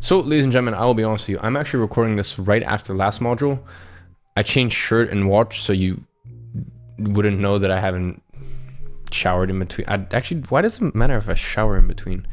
So, ladies and gentlemen, I will be honest with you. I'm actually recording this right after the last module. I changed shirt and watch so you wouldn't know that I haven't showered in between. Why does it matter if I shower in between?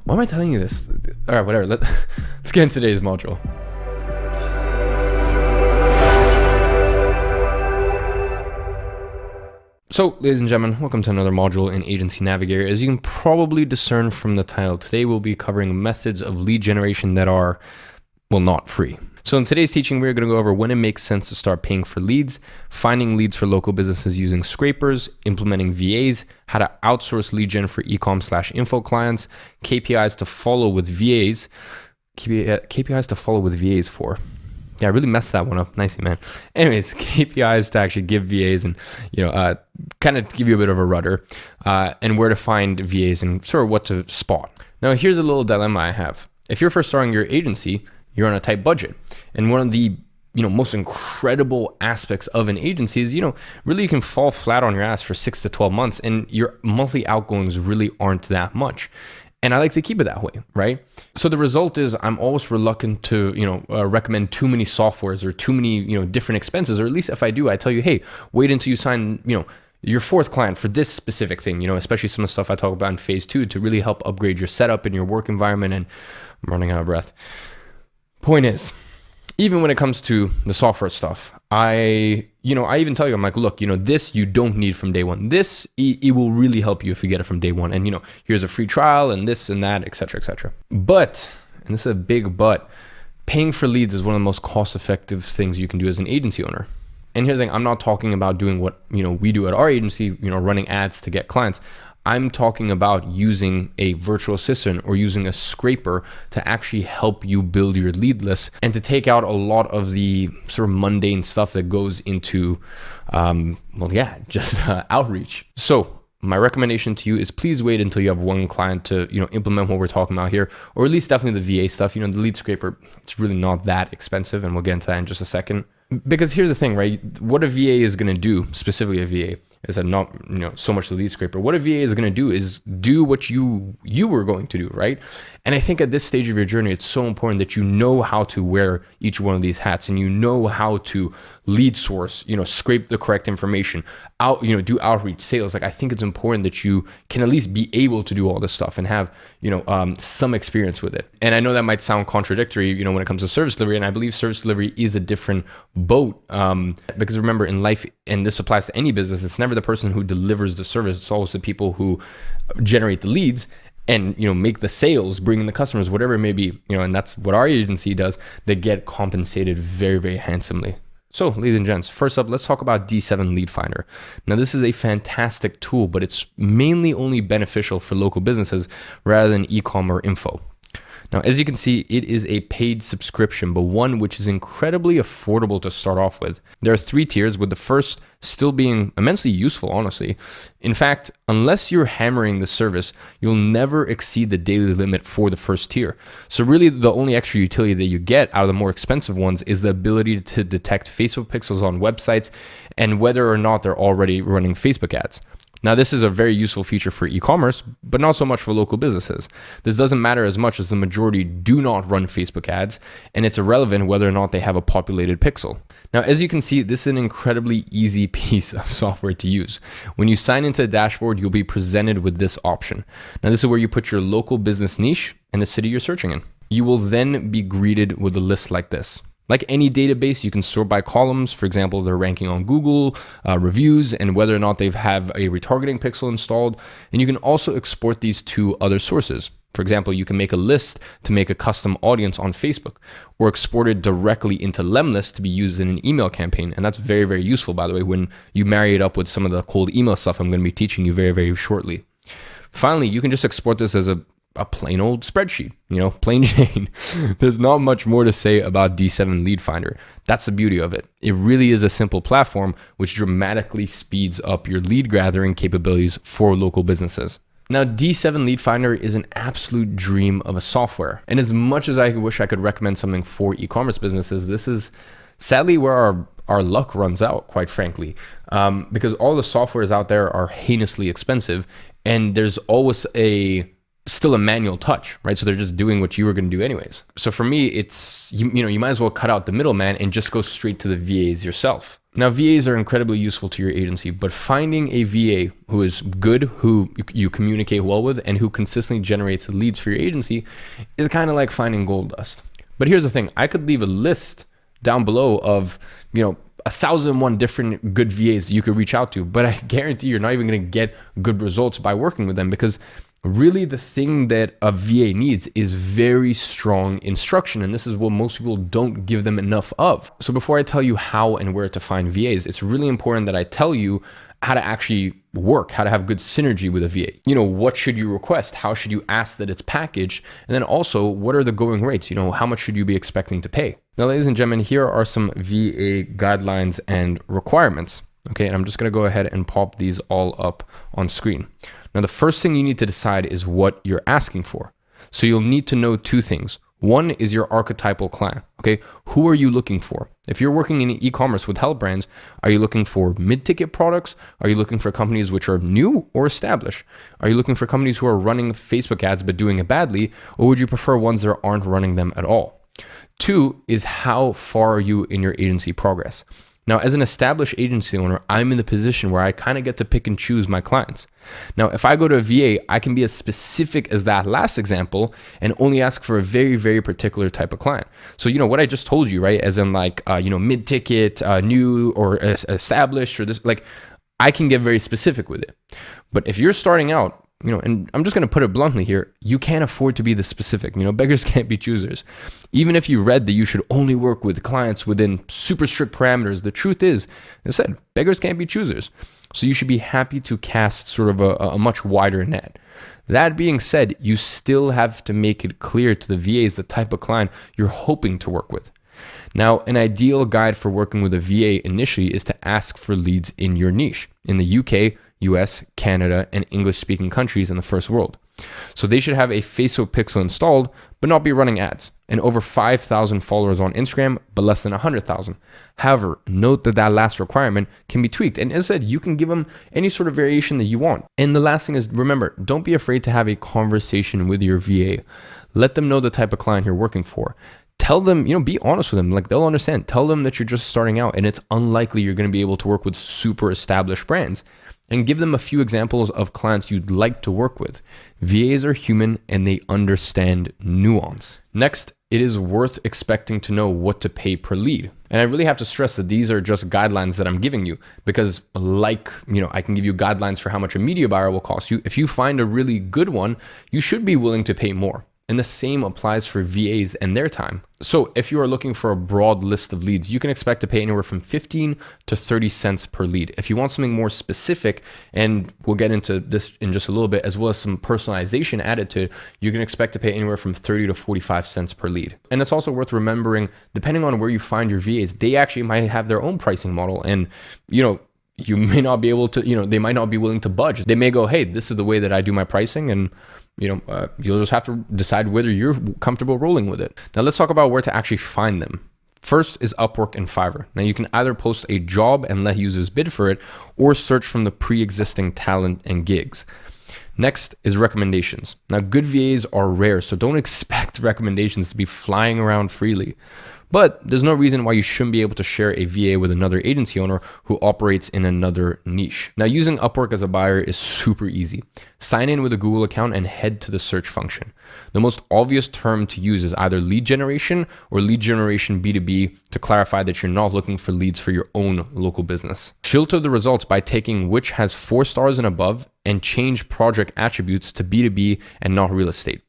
Why am I telling you this? All right, whatever. Let's get into today's module. So, ladies and gentlemen, welcome to another module in Agency Navigator. As you can probably discern from the title, today we'll be covering methods of lead generation that are, well, not free. So in today's teaching, we're going to go over when it makes sense to start paying for leads, finding leads for local businesses using scrapers, implementing VAs, how to outsource lead gen for ecom/info clients, KPIs to follow with VAs, KPIs to follow with VAs for. Yeah, I really messed that one up. Nicely, man. Anyways, KPIs to actually give VAs and, kind of give you a bit of a rudder, and where to find VAs and sort of what to spot. Now, here's a little dilemma I have. If you're first starting your agency, you're on a tight budget. And one of the, most incredible aspects of an agency is, really you can fall flat on your ass for 6 to 12 months and your monthly outgoings really aren't that much. And I like to keep it that way, right? So the result is I'm always reluctant to, recommend too many softwares or too many, different expenses. Or at least if I do, I tell you, hey, wait until you sign, your fourth client for this specific thing, especially some of the stuff I talk about in phase 2 to really help upgrade your setup and your work environment. And I'm running out of breath. Point is, even when it comes to the software stuff, I even tell you, I'm like, look, this you don't need from day one. This, it will really help you if you get it from day one. And, here's a free trial and this and that, et cetera, et cetera. But, and this is a big but, paying for leads is one of the most cost-effective things you can do as an agency owner. And here's the thing, I'm not talking about doing what, we do at our agency, running ads to get clients. I'm talking about using a virtual assistant or using a scraper to actually help you build your lead list and to take out a lot of the sort of mundane stuff that goes into, outreach. So my recommendation to you is please wait until you have one client to, implement what we're talking about here, or at least definitely the VA stuff. The lead scraper, it's really not that expensive, and we'll get into that in just a second. Because here's the thing, right? What a VA is going to do, specifically a VA, is that not so much the lead scraper. What a VA is going to do is do what you were going to do, right? And I think at this stage of your journey, it's so important that you know how to wear each one of these hats, and you know how to lead source, scrape the correct information, do outreach, sales. Like, I think it's important that you can at least be able to do all this stuff and have some experience with it. And I know that might sound contradictory, when it comes to service delivery, and I believe service delivery is a different boat, because remember, in life, and this applies to any business, it's never the person who delivers the service, it's always the people who generate the leads and make the sales, bring in the customers, whatever it may be, and that's what our agency does. They get compensated very, very handsomely. So, ladies and gents, first up, let's talk about D7 Lead Finder. Now, this is a fantastic tool, but it's mainly only beneficial for local businesses rather than e-com or info. Now, as you can see, it is a paid subscription, but one which is incredibly affordable to start off with. There are 3 tiers, with the first still being immensely useful, honestly. In fact, unless you're hammering the service, you'll never exceed the daily limit for the first tier. So really, the only extra utility that you get out of the more expensive ones is the ability to detect Facebook pixels on websites and whether or not they're already running Facebook ads. Now, this is a very useful feature for e-commerce, but not so much for local businesses. This doesn't matter as much as the majority do not run Facebook ads, and it's irrelevant whether or not they have a populated pixel. Now, as you can see, this is an incredibly easy piece of software to use. When you sign into the dashboard, you'll be presented with this option. Now, this is where you put your local business niche and the city you're searching in. You will then be greeted with a list like this. Like any database, you can sort by columns. For example, their ranking on Google, reviews, and whether or not they have a retargeting pixel installed. And you can also export these to other sources. For example, you can make a list to make a custom audience on Facebook, or export it directly into Lemlist to be used in an email campaign. And that's very, very useful, by the way, when you marry it up with some of the cold email stuff I'm going to be teaching you very, very shortly. Finally, you can just export this as a plain old spreadsheet, plain Jane. There's not much more to say about D7 Lead Finder. That's the beauty of it. It really is a simple platform which dramatically speeds up your lead gathering capabilities for local businesses. Now, D7 Lead Finder is an absolute dream of a software. And as much as I wish I could recommend something for e-commerce businesses, this is sadly where our luck runs out, quite frankly, because all the softwares out there are heinously expensive, and there's always a still a manual touch, right? So they're just doing what you were going to do anyways. So for me, it's, you might as well cut out the middleman and just go straight to the VAs yourself. Now, VAs are incredibly useful to your agency, but finding a VA who is good, who you communicate well with, and who consistently generates leads for your agency is kind of like finding gold dust. But here's the thing. I could leave a list down below of, 1,001 different good VAs you could reach out to, but I guarantee you're not even going to get good results by working with them, because really the thing that a VA needs is very strong instruction. And this is what most people don't give them enough of. So before I tell you how and where to find VAs, it's really important that I tell you how to actually work, how to have good synergy with a VA. What should you request? How should you ask that it's packaged? And then also, what are the going rates? How much should you be expecting to pay? Now, ladies and gentlemen, here are some VA guidelines and requirements. Okay, and I'm just gonna go ahead and pop these all up on screen. Now, the first thing you need to decide is what you're asking for. So you'll need to know two things. One is your archetypal client, okay? Who are you looking for? If you're working in e-commerce with health brands, are you looking for mid-ticket products? Are you looking for companies which are new or established? Are you looking for companies who are running Facebook ads but doing it badly? Or would you prefer ones that aren't running them at all? Two is how far are you in your agency progress? Now, as an established agency owner, I'm in the position where I kind of get to pick and choose my clients. Now, if I go to a VA, I can be as specific as that last example and only ask for a very, very particular type of client. So, what I just told you, right? As in like, mid-ticket, new or established or this, like, I can get very specific with it. But if you're starting out, and I'm just going to put it bluntly here, you can't afford to be the specific. Beggars can't be choosers. Even if you read that you should only work with clients within super strict parameters, the truth is, as I said, beggars can't be choosers. So you should be happy to cast sort of a much wider net. That being said, you still have to make it clear to the VAs the type of client you're hoping to work with. Now, an ideal guide for working with a VA initially is to ask for leads in your niche in the UK, US, Canada, and English-speaking countries in the first world. So they should have a Facebook pixel installed, but not be running ads, and over 5,000 followers on Instagram, but less than 100,000. However, note that last requirement can be tweaked. And as I said, you can give them any sort of variation that you want. And the last thing is, remember, don't be afraid to have a conversation with your VA. Let them know the type of client you're working for. Tell them, be honest with them. Like, they'll understand. Tell them that you're just starting out and it's unlikely you're going to be able to work with super established brands. And give them a few examples of clients you'd like to work with. VAs are human and they understand nuance. Next, it is worth expecting to know what to pay per lead. And I really have to stress that these are just guidelines that I'm giving you, because I can give you guidelines for how much a media buyer will cost you. If you find a really good one, you should be willing to pay more. And the same applies for VAs and their time. So if you are looking for a broad list of leads, you can expect to pay anywhere from 15 to 30 cents per lead. If you want something more specific, and we'll get into this in just a little bit, as well as some personalization added to it, you can expect to pay anywhere from 30 to 45 cents per lead. And it's also worth remembering, depending on where you find your VAs, they actually might have their own pricing model. And, you may not be able to, they might not be willing to budge. They may go, hey, this is the way that I do my pricing, and you'll just have to decide whether you're comfortable rolling with it. Now let's talk about where to actually find them. First is Upwork and Fiverr. Now you can either post a job and let users bid for it, or search from the pre-existing talent and gigs. Next is recommendations. Now, good VAs are rare, so don't expect recommendations to be flying around freely. But there's no reason why you shouldn't be able to share a VA with another agency owner who operates in another niche. Now, using Upwork as a buyer is super easy. Sign in with a Google account and head to the search function. The most obvious term to use is either lead generation or lead generation B2B to clarify that you're not looking for leads for your own local business. Filter the results by taking which has 4 stars and above and change project attributes to B2B and not real estate.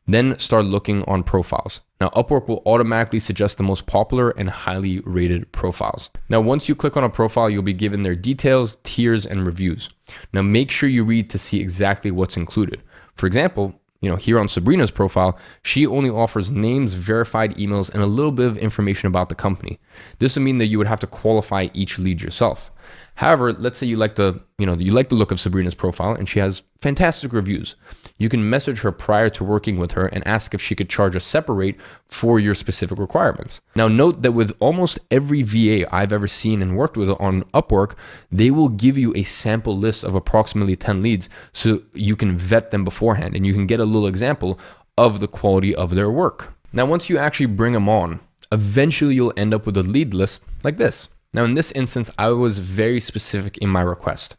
Then start looking on profiles. Now, Upwork will automatically suggest the most popular and highly rated profiles. Now, once you click on a profile, you'll be given their details, tiers, and reviews. Now, make sure you read to see exactly what's included. For example, here on Sabrina's profile, she only offers names, verified emails, and a little bit of information about the company. This would mean that you would have to qualify each lead yourself. However, let's say you like the look of Sabrina's profile and she has fantastic reviews. You can message her prior to working with her and ask if she could charge a separate rate for your specific requirements. Now, note that with almost every VA I've ever seen and worked with on Upwork, they will give you a sample list of approximately 10 leads so you can vet them beforehand and you can get a little example of the quality of their work. Now, once you actually bring them on, eventually you'll end up with a lead list like this. Now, in this instance, I was very specific in my request.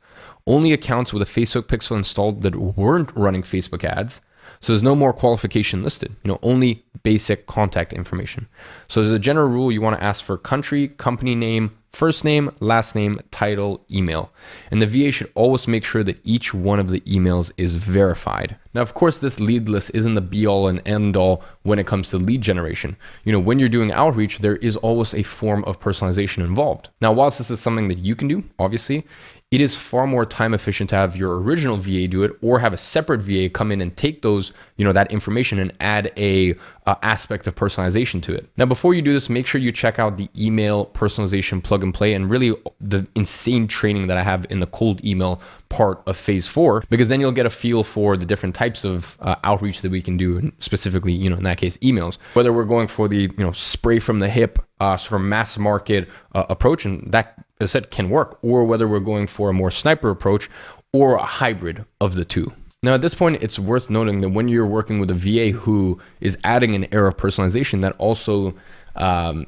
Only accounts with a Facebook pixel installed that weren't running Facebook ads. So there's no more qualification listed, only basic contact information. So as a general rule, you want to ask for country, company name, first name, last name, title, email. And the VA should always make sure that each one of the emails is verified. Now, of course, this lead list isn't the be all and end all when it comes to lead generation. When you're doing outreach, there is always a form of personalization involved. Now, whilst this is something that you can do, obviously, it is far more time efficient to have your original VA do it or have a separate VA come in and take those, that information and add a aspect of personalization to it. Now, before you do this, make sure you check out the email personalization plug and play and really the insane training that I have in the cold email part of phase 4, because then you'll get a feel for the different types of outreach that we can do, and specifically, in that case, emails, whether we're going for the, spray from the hip sort of mass market approach, and that, as I said, can work, or whether we're going for a more sniper approach or a hybrid of the two. Now, at this point, it's worth noting that when you're working with a VA who is adding an era of personalization, that also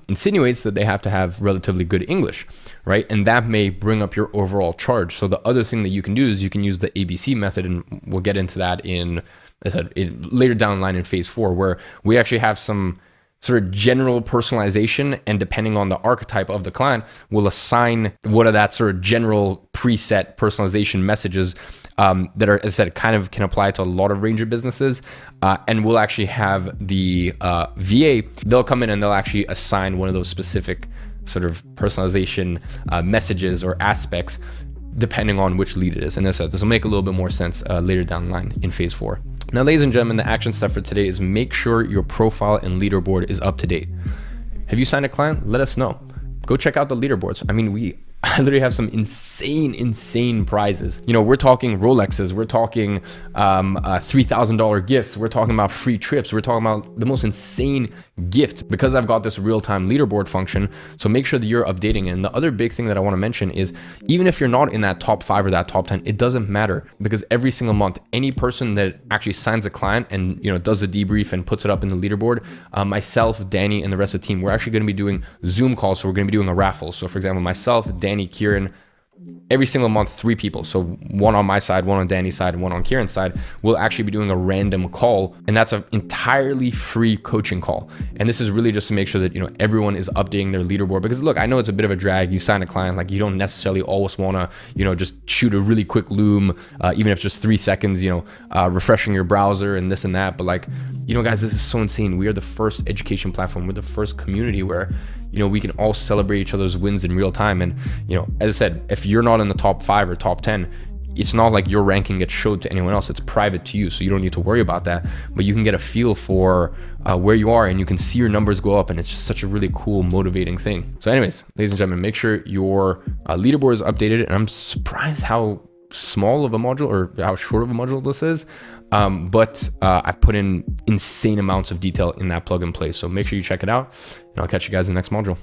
insinuates that they have to have relatively good English, right? And that may bring up your overall charge. So the other thing that you can do is you can use the ABC method, and we'll get into that later down the line in phase 4, where we actually have some sort of general personalization, and depending on the archetype of the client, we'll assign what are that sort of general preset personalization messages that are, as I said, kind of can apply to a lot of range of businesses. And we'll actually have the VA, they'll come in and they'll actually assign one of those specific sort of personalization messages or aspects depending on which lead it is. And as I said, this will make a little bit more sense later down the line in phase 4. Now, ladies and gentlemen, the action step for today is make sure your profile and leaderboard is up to date. Have you signed a client? Let us know. Go check out the leaderboards. I mean, I literally have some insane prizes. We're talking Rolexes, we're talking $3,000 gifts, we're talking about free trips, we're talking about the most insane gifts because I've got this real-time leaderboard function. So make sure that you're updating it. And the other big thing that I want to mention is, even if you're not in that top 5 or that top 10, it doesn't matter, because every single month, any person that actually signs a client and does the debrief and puts it up in the leaderboard, myself, Danny, and the rest of the team, we're actually going to be doing Zoom calls. So we're going to be doing a raffle. So for example, myself, Danny, Kieran, every single month, 3 people. So one on my side, one on Danny's side, and one on Kieran's side, we'll actually be doing a random call. And that's an entirely free coaching call. And this is really just to make sure that, everyone is updating their leaderboard, because look, I know it's a bit of a drag. You sign a client, like you don't necessarily always want to, just shoot a really quick loom, even if just 3 seconds, refreshing your browser and this and that. But like, guys, this is so insane. We are the first education platform. We're the first community where, we can all celebrate each other's wins in real time. And, as I said, if you're not in the top 5 or top 10, it's not like your ranking gets showed to anyone else. It's private to you, so you don't need to worry about that. But you can get a feel for where you are, and you can see your numbers go up, and it's just such a really cool, motivating thing. So anyways, ladies and gentlemen, make sure your leaderboard is updated. And I'm surprised how small of a module, or how short of a module this is. But I've put in insane amounts of detail in that plug and play. So make sure you check it out, and I'll catch you guys in the next module.